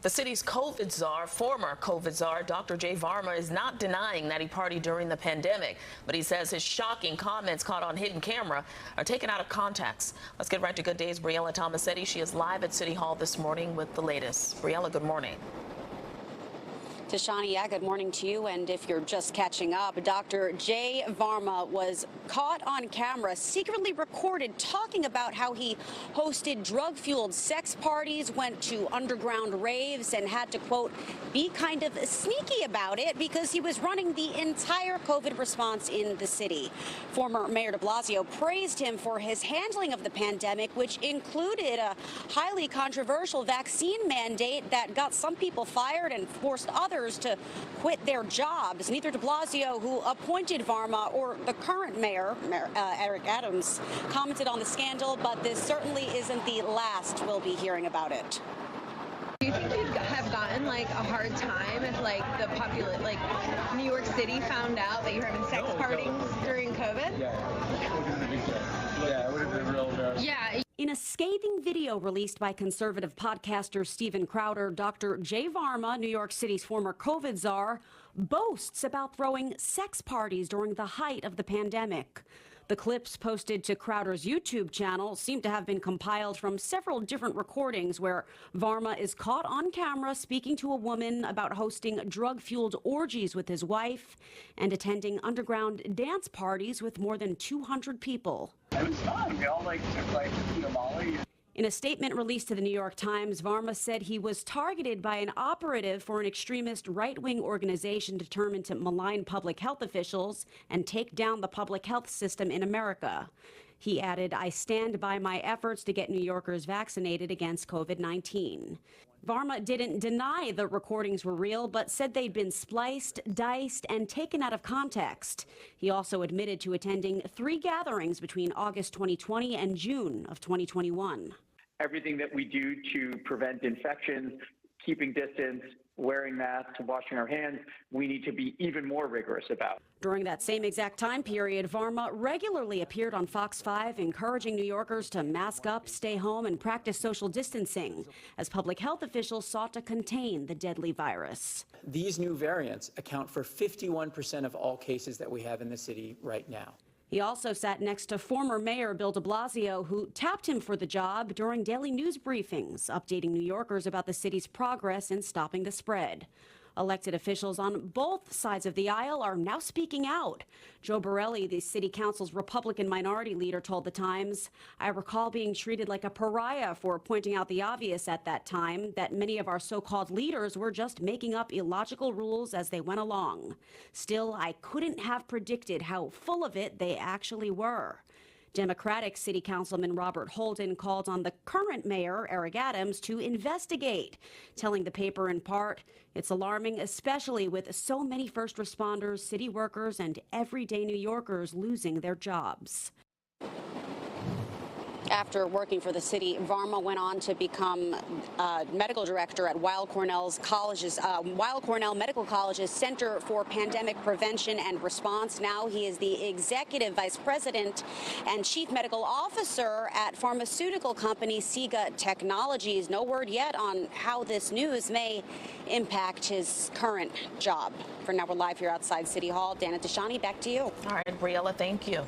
The city's COVID czar, former COVID czar, Dr. Varma, is not denying that he partied during the pandemic, but he says his shocking comments caught on hidden camera are taken out of context. Let's get right to Good Day's Briella Tomasetti. She is live at City Hall this morning with the latest. Briella, good morning. Tashani, good morning to you. And if you're just catching up, Dr. Varma was caught on camera, secretly recorded, talking about how he hosted drug-fueled sex parties, went to underground raves, and had to, quote, be kind of sneaky about it because he was running the entire COVID response in the city. Former Mayor de Blasio praised him for his handling of the pandemic, which included a highly controversial vaccine mandate that got some people fired and forced others to quit their jobs. Neither de Blasio, who appointed Varma, or the current mayor, Eric Adams, commented on the scandal, but this certainly isn't the last we'll be hearing about it. Do you think you'd have gotten like a hard time if New York City found out that you're having sex parties during COVID? Yeah, it would have been real bad. Yeah. In a scathing video released by conservative podcaster Steven Crowder, Dr. Varma, New York City's former COVID czar, boasts about throwing sex parties during the height of the pandemic. The clips posted to Crowder's YouTube channel seem to have been compiled from several different recordings where Varma is caught on camera speaking to a woman about hosting drug-fueled orgies with his wife and attending underground dance parties with more than 200 people. It was fun. We all took Molly. In a statement released to the New York Times, Varma said he was targeted by an operative for an extremist right-wing organization determined to malign public health officials and take down the public health system in America. He added, "I stand by my efforts to get New Yorkers vaccinated against COVID-19. Varma didn't deny the recordings were real, but said they'd been spliced, diced, and taken out of context. He also admitted to attending 3 gatherings between August 2020 and June of 2021. Everything that we do to prevent infections, keeping distance, wearing masks, washing our hands, we need to be even more rigorous about. During that same exact time period, Varma regularly appeared on Fox 5, encouraging New Yorkers to mask up, stay home, and practice social distancing as public health officials sought to contain the deadly virus. These new variants account for 51% of all cases that we have in the city right now. He also sat next to former Mayor Bill de Blasio, who tapped him for the job during daily news briefings, updating New Yorkers about the city's progress in stopping the spread. Elected officials on both sides of the aisle are now speaking out. Joe Briella, the city council's Republican minority leader, told The Times, "I recall being treated like a pariah for pointing out the obvious at that time, that many of our so-called leaders were just making up illogical rules as they went along. Still, I couldn't have predicted how full of it they actually were." Democratic City Councilman Robert Holden called on the current mayor, Eric Adams, to investigate, telling the paper in part, "It's alarming, especially with so many first responders, city workers, and everyday New Yorkers losing their jobs." After working for the city, Varma went on to become medical director at Weill Cornell Medical College's Center for Pandemic Prevention and Response. Now he is the executive vice president and chief medical officer at pharmaceutical company SIGA Technologies. No word yet on how this news may impact his current job. For now, we're live here outside City Hall. Dana, Tashani, back to you. All right, Briella, thank you.